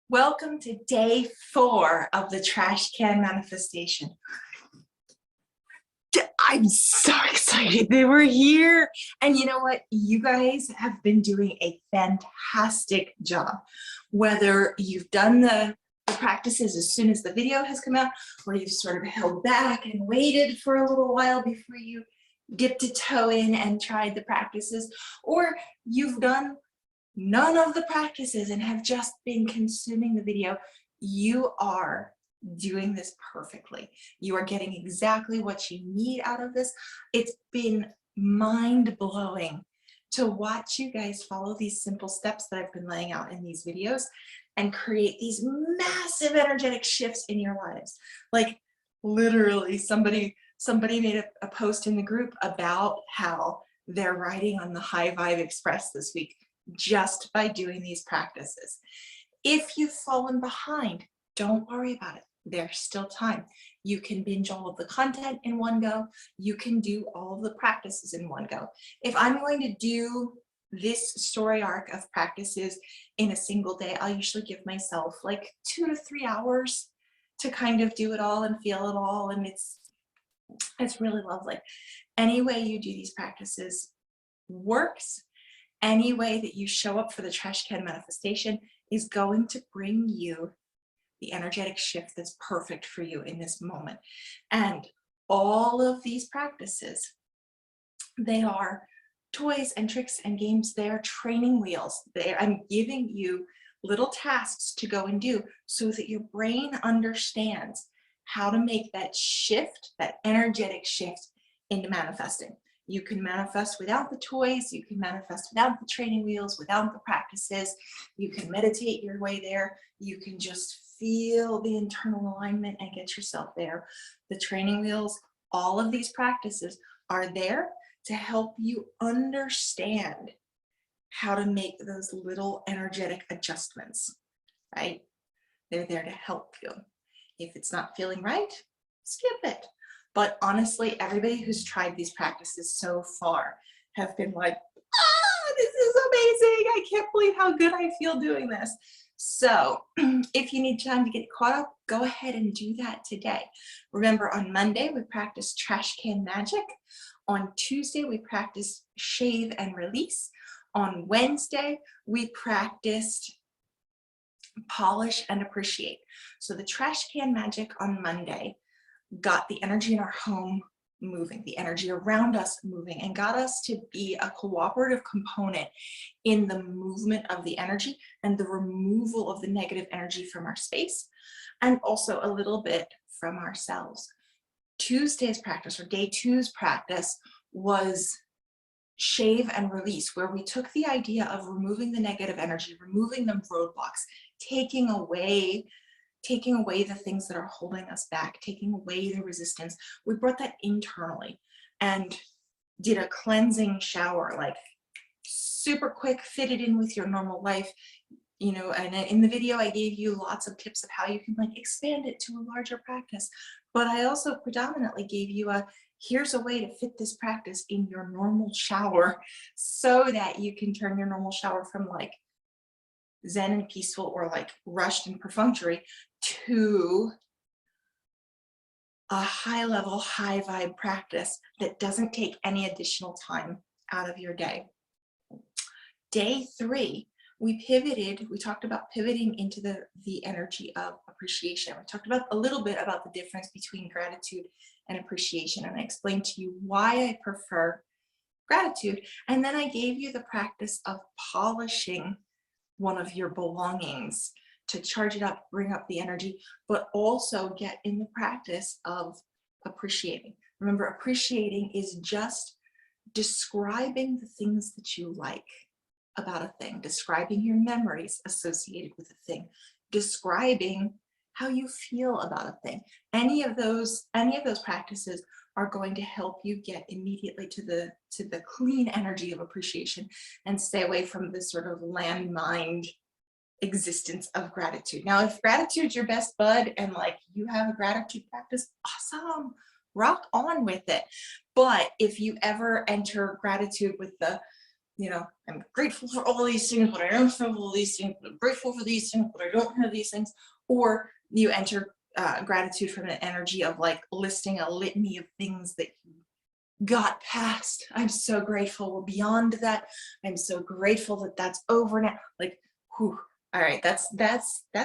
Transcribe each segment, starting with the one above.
Welcome to day 4 of the trash can manifestation. I'm so excited that we're here. And you know what? You guys have been doing a fantastic job. Whether you've done the practices as soon as the video has come out, or you've sort of held back and waited for a little while before you dipped a toe in and tried the practices, or you've done none of the practices and have just been consuming the video, you are doing this perfectly. You are getting exactly what you need out of this. It's been mind-blowing to watch you guys follow these simple steps that I've been laying out in these videos and create these massive energetic shifts in your lives. Like literally somebody made a post in the group about how they're riding on the High Vibe Express this week just by doing these practices. If you've fallen behind, don't worry about it. There's still time. You can binge all of the content in one go. You can do all of the practices in one go. If I'm going to do this story arc of practices in a single day, I'll usually give myself like 2 to 3 hours to kind of do it all and feel it all, and it's really lovely. Any way you do these practices works. Any way that you show up for the trash can manifestation is going to bring you the energetic shift that's perfect for you in this moment. And all of these practices, they are toys and tricks and games. They're training wheels. I'm giving you little tasks to go and do so that your brain understands how to make that shift, that energetic shift, into manifesting. You can manifest without the toys, you can manifest without the training wheels, without the practices. You can meditate your way there. You can just feel the internal alignment and get yourself there. The training wheels, all of these practices are there to help you understand how to make those little energetic adjustments, right? They're there to help you. If it's not feeling right, skip it. But honestly, everybody who's tried these practices so far have been like, this is amazing. I can't believe how good I feel doing this. So if you need time to get caught up, go ahead and do that today. Remember, on Monday, we practiced trash can magic. On Tuesday, we practiced shave and release. On Wednesday, we practiced polish and appreciate. So the trash can magic on Monday got the energy in our home moving, the energy around us moving, and got us to be a cooperative component in the movement of the energy and the removal of the negative energy from our space, and also a little bit from ourselves. Tuesday's practice, or day 2's practice, was shave and release, where we took the idea of removing the negative energy, removing the roadblocks, taking away the things that are holding us back, taking away the resistance. We brought that internally and did a cleansing shower, like super quick, fit it in with your normal life. You know, and in the video, I gave you lots of tips of how you can like expand it to a larger practice. But I also predominantly gave you here's a way to fit this practice in your normal shower so that you can turn your normal shower from like zen and peaceful or like rushed and perfunctory to a high level, high vibe practice that doesn't take any additional time out of your day. Day 3, we talked about pivoting into the energy of appreciation. We talked about a little bit about the difference between gratitude and appreciation, and I explained to you why I prefer gratitude. And then I gave you the practice of polishing one of your belongings to charge it up, bring up the energy, but also get in the practice of appreciating. Remember, appreciating is just describing the things that you like about a thing, describing your memories associated with a thing, describing how you feel about a thing. Any of those practices are going to help you get immediately to the clean energy of appreciation and stay away from this sort of landmined existence of gratitude. Now, if gratitude's your best bud and like you have a gratitude practice, awesome, rock on with it. But if you ever enter gratitude with the you know, I'm grateful for all these things, but I don't have all these things, but I'm grateful for these things, but I don't have these things. Or you enter gratitude from an energy of like listing a litany of things that you got past. I'm so grateful we're beyond that. I'm so grateful that that's over now. Like, whew. All right, that's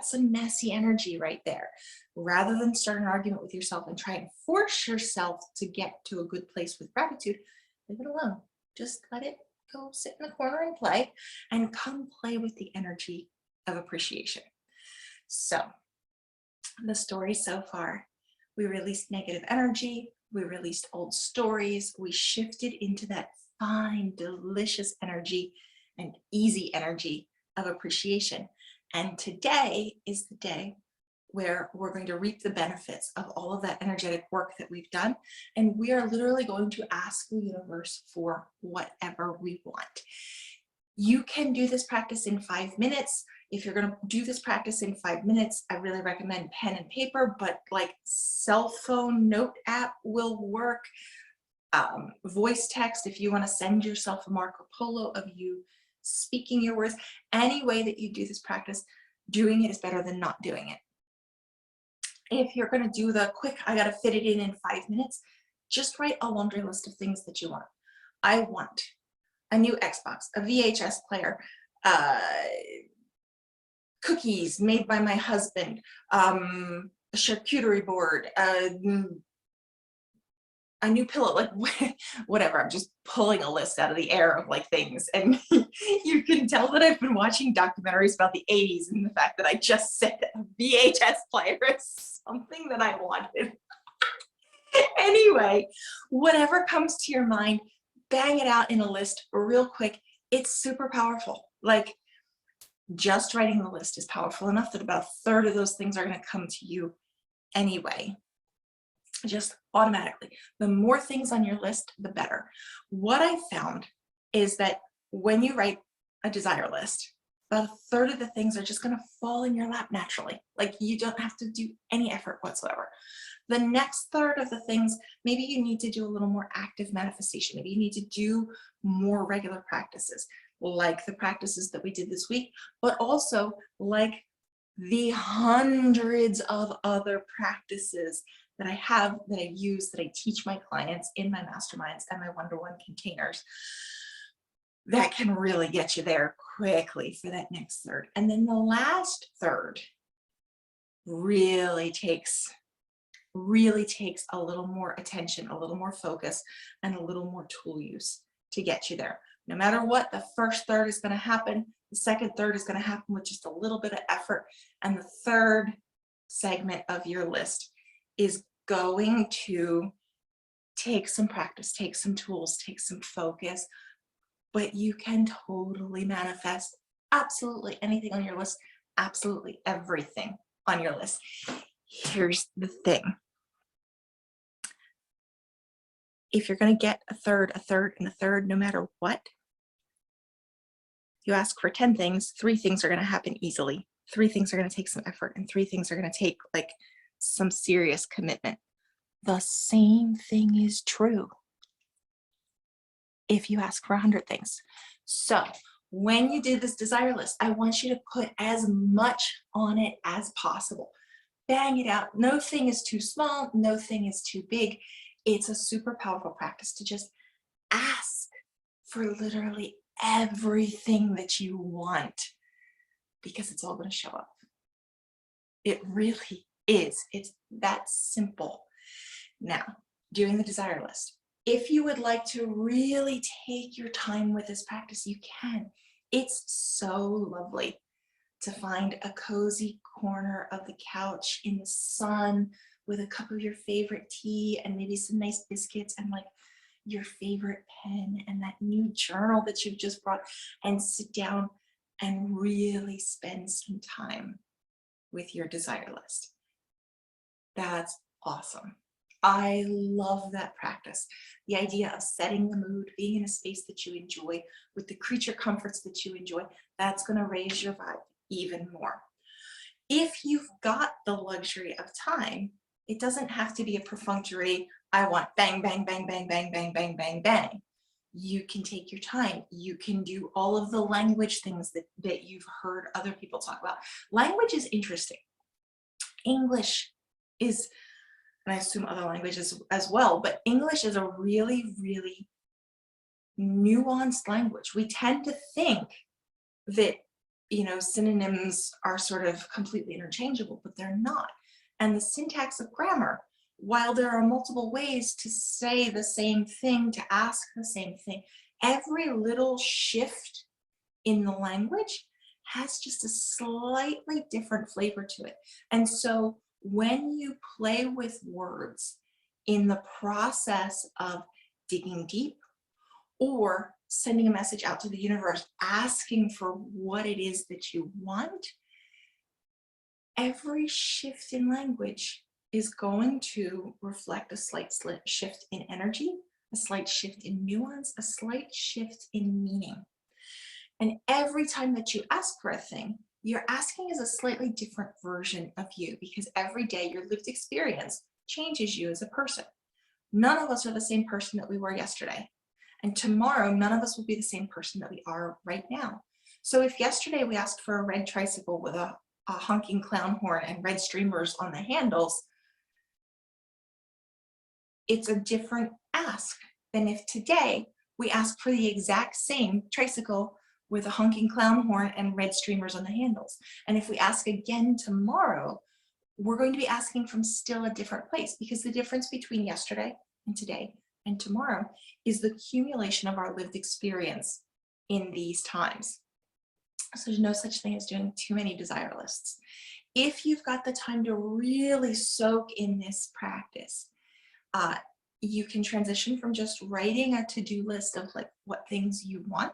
some messy energy right there. Rather than start an argument with yourself and try and force yourself to get to a good place with gratitude, leave it alone. Just let it go sit in the corner and play, and come play with the energy of appreciation. So the story so far, we released negative energy, we released old stories, we shifted into that fine, delicious energy and easy energy of appreciation. And today is the day where we're going to reap the benefits of all of that energetic work that we've done. And we are literally going to ask the universe for whatever we want. You can do this practice in 5 minutes. If you're going to do this practice in 5 minutes, I really recommend pen and paper, but like cell phone note app will work. Voice text, if you want to send yourself a Marco Polo of you speaking your words. Any way that you do this practice, doing it is better than not doing it. If you're going to do the quick, I got to fit it in 5 minutes, just write a laundry list of things that you want. I want a new Xbox, a VHS player, cookies made by my husband, a charcuterie board, a new pillow, like whatever. I'm just pulling a list out of the air of like things. And you can tell that I've been watching documentaries about the 80s, and the fact that I just said a VHS player is something that I wanted. Anyway, whatever comes to your mind, bang it out in a list real quick. It's super powerful. Like, just writing the list is powerful enough that about a third of those things are going to come to you anyway, just automatically. The more things on your list, the better. What I found is that when you write a desire list, about a third of the things are just going to fall in your lap naturally. Like, you don't have to do any effort whatsoever. The next third of the things, maybe you need to do a little more active manifestation. Maybe you need to do more regular practices, like the practices that we did this week, but also like the hundreds of other practices that I have, that I use, that I teach my clients in my masterminds and my one-to-one containers, that can really get you there quickly for that next third. And then the last third really takes a little more attention, a little more focus, and a little more tool use to get you there. No matter what, the first third is going to happen. The second third is going to happen with just a little bit of effort. And the third segment of your list is going to take some practice, take some tools, take some focus, but you can totally manifest absolutely anything on your list, absolutely everything on your list. Here's the thing. If you're going to get a third, and a third, no matter what, you ask for 10 things, 3 things are going to happen easily. 3 things are going to take some effort, and 3 things are going to take like some serious commitment. The same thing is true if you ask for 100 things. So when you did this desire list, I want you to put as much on it as possible. Bang it out. No thing is too small. No thing is too big. It's a super powerful practice to just ask for literally everything that you want, because it's all going to show up. It really is. It's that simple. Now, doing the desire list. If you would like to really take your time with this practice, you can. It's so lovely to find a cozy corner of the couch in the sun with a cup of your favorite tea and maybe some nice biscuits and like your favorite pen and that new journal that you've just brought, and sit down and really spend some time with your desire list. That's awesome. I love that practice. The idea of setting the mood, being in a space that you enjoy with the creature comforts that you enjoy, that's going to raise your vibe even more. If you've got the luxury of time, it doesn't have to be a perfunctory, I want bang, bang, bang, bang, bang, bang, bang, bang, bang. You can take your time. You can do all of the language things that you've heard other people talk about. Language is interesting. English is, and I assume other languages as well, but English is a really, really nuanced language. We tend to think that, you know, synonyms are sort of completely interchangeable, but they're not. And the syntax of grammar, while there are multiple ways to say the same thing, to ask the same thing, every little shift in the language has just a slightly different flavor to it. And so when you play with words in the process of digging deep or sending a message out to the universe, asking for what it is that you want, every shift in language is going to reflect a slight shift in energy, a slight shift in nuance, a slight shift in meaning. And every time that you ask for a thing, you're asking as a slightly different version of you, because every day your lived experience changes you as a person. None of us are the same person that we were yesterday. And tomorrow, none of us will be the same person that we are right now. So if yesterday we asked for a red tricycle with a honking clown horn and red streamers on the handles, it's a different ask than if today we ask for the exact same tricycle with a honking clown horn and red streamers on the handles. And if we ask again tomorrow, we're going to be asking from still a different place, because the difference between yesterday and today and tomorrow is the accumulation of our lived experience in these times. So there's no such thing as doing too many desire lists. If you've got the time to really soak in this practice, you can transition from just writing a to-do list of like what things you want,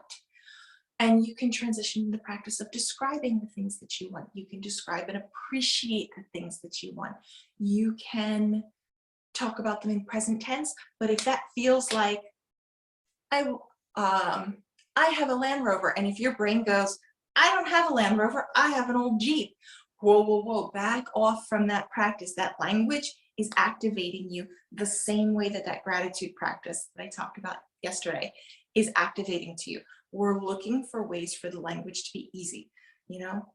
and you can transition to the practice of describing the things that you want. You can describe and appreciate the things that you want. You can talk about them in present tense, but if that feels like, I have a Land Rover, and if your brain goes, I don't have a Land Rover, I have an old Jeep. Whoa, whoa, whoa, back off from that practice. That language is activating you the same way that that gratitude practice that I talked about yesterday is activating to you. We're looking for ways for the language to be easy, you know,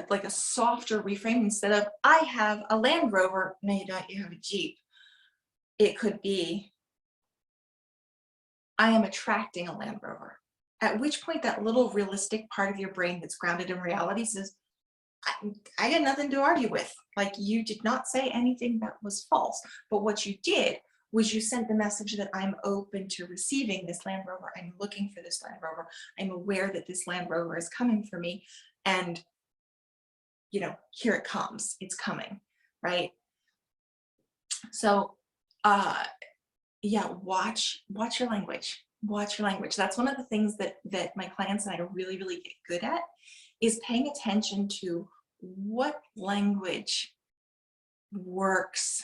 like a softer reframe. Instead of, I have a Land Rover, no you don't, you have a Jeep. It could be, I am attracting a Land Rover. At which point that little realistic part of your brain that's grounded in reality says, I got nothing to argue with. Like, you did not say anything that was false, but what you did was you sent the message that I'm open to receiving this Land Rover. I'm looking for this Land Rover. I'm aware that this Land Rover is coming for me, and you know, here it comes. It's coming, right? So, yeah, watch your language. Watch your language. That's one of the things that my clients and I really, really get good at, is paying attention to what language works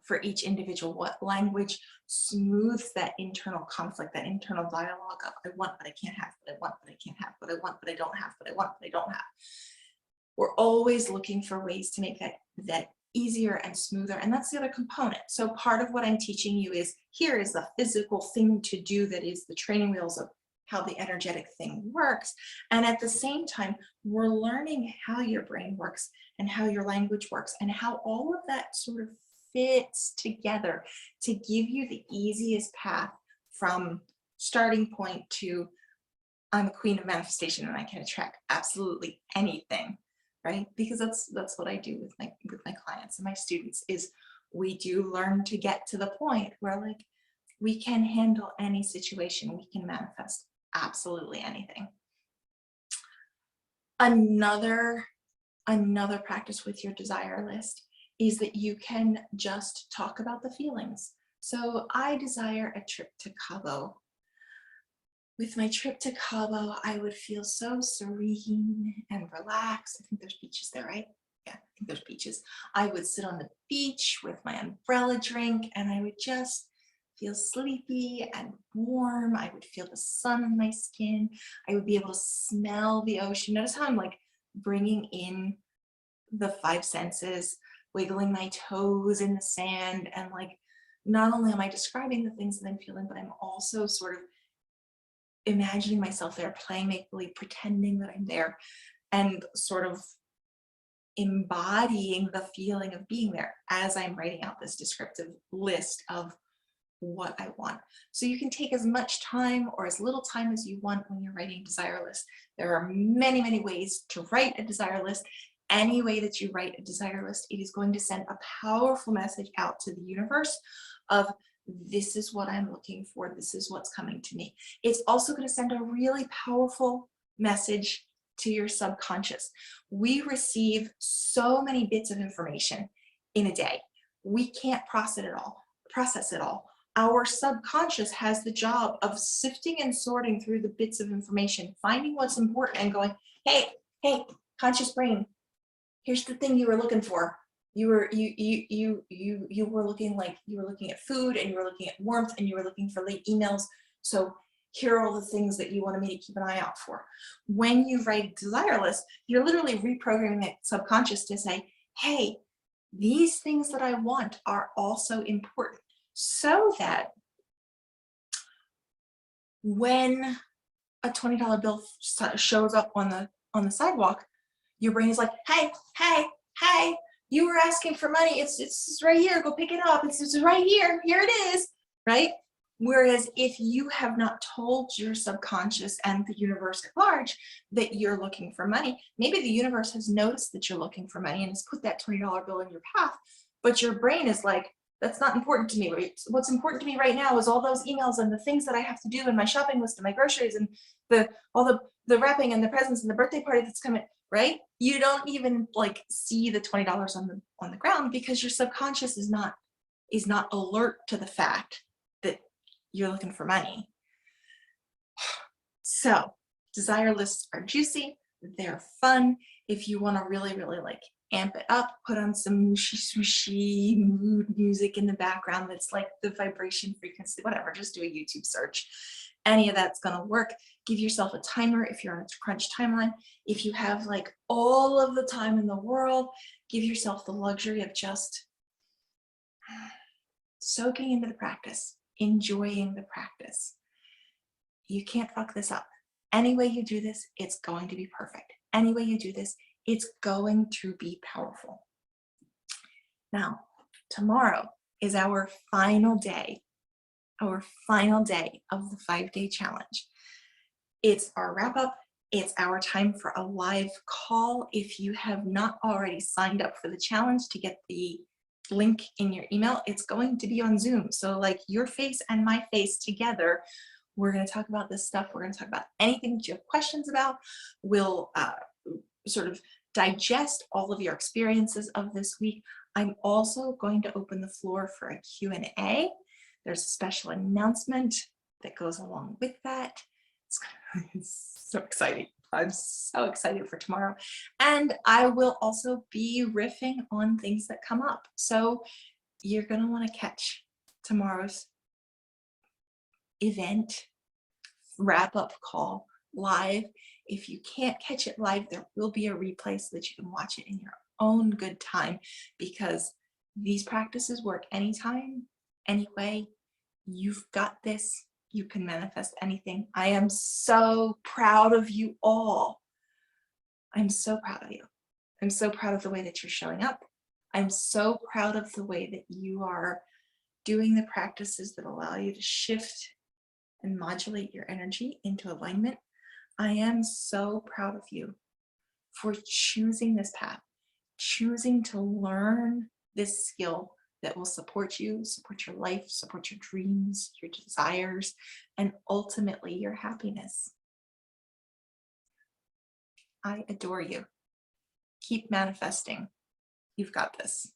for each individual, what language smooths that internal conflict, that internal dialogue of I want but I can't have, but I want but I can't have, but I want but I don't have, but I want but I don't have. We're always looking for ways to make that easier and smoother, and that's the other component. So part of what I'm teaching you is, here is the physical thing to do that is the training wheels of how the energetic thing works, and at the same time we're learning how your brain works and how your language works and how all of that sort of fits together to give you the easiest path from starting point to I'm a queen of manifestation and I can attract absolutely anything, right? Because that's what I do with my clients and my students, is we do learn to get to the point where like we can handle any situation, we can manifest absolutely anything. Another practice with your desire list is that you can just talk about the feelings. So I desire a trip to Cabo. With my trip to Cabo, I would feel so serene and relaxed. I think there's beaches there, right? Yeah, I think there's beaches. I would sit on the beach with my umbrella drink and I would just feel sleepy and warm. I would feel the sun on my skin. I would be able to smell the ocean. Notice how I'm like bringing in the five senses, wiggling my toes in the sand and like not only am I describing the things that I'm feeling, but I'm also sort of imagining myself there, playing make-believe, pretending that I'm there, and sort of embodying the feeling of being there as I'm writing out this descriptive list of what I want. So you can take as much time or as little time as you want when you're writing a desire list. There are many, many ways to write a desire list. Any way that you write a desire list, it is going to send a powerful message out to the universe of this is what I'm looking for. This is what's coming to me. It's also going to send a really powerful message to your subconscious. We receive so many bits of information in a day. We can't process it all. Our subconscious has the job of sifting and sorting through the bits of information, finding what's important and going, hey, conscious brain, here's the thing you were looking for. You were looking at food, and you were looking at warmth, and you were looking for late emails. So here are all the things that you wanted me to keep an eye out for. When you write a desire list, you're literally reprogramming that subconscious to say, hey, these things that I want are also important, so that when a $20 bill shows up on the sidewalk, your brain is like, hey, you were asking for money. It's right here. Go pick it up. It's right here. Here it is, right? Whereas if you have not told your subconscious and the universe at large that you're looking for money, maybe the universe has noticed that you're looking for money and has put that $20 bill in your path, but your brain is like, that's not important to me. What's important to me right now is all those emails and the things that I have to do in my shopping list and my groceries and all the wrapping and the presents and the birthday party that's coming, right? You don't even like see the $20 on the ground because your subconscious is not alert to the fact that you're looking for money. So desire lists are juicy, they're fun. If you want to really, really like amp it up, put on some swooshy mood music in the background that's like the vibration frequency, whatever, just do a YouTube search. Any of that's going to work. Give yourself a timer if you're on a crunch timeline. If you have like all of the time in the world, give yourself the luxury of just soaking into the practice, enjoying the practice. You can't fuck this up. Any way you do this, it's going to be perfect. Any way you do this, it's going to be powerful. Now, tomorrow is our final day of the 5-day challenge. It's our wrap up. It's our time for a live call. If you have not already signed up for the challenge, to get the link in your email, it's going to be on Zoom. So like your face and my face together, we're going to talk about this stuff. We're going to talk about anything that you have questions about. We'll sort of digest all of your experiences of this week. I'm also going to open the floor for a Q&A. There's a special announcement that goes along with that. It's so exciting. I'm so excited for tomorrow. And I will also be riffing on things that come up. So you're going to want to catch tomorrow's event wrap-up call live. If you can't catch it live, there will be a replay so that you can watch it in your own good time, because these practices work anytime, anyway. You've got this. You can manifest anything. I am so proud of you all. I'm so proud of you. I'm so proud of the way that you're showing up. I'm so proud of the way that you are doing the practices that allow you to shift and modulate your energy into alignment. I am so proud of you for choosing this path, choosing to learn this skill that will support you, support your life, support your dreams, your desires, and ultimately your happiness. I adore you. Keep manifesting. You've got this.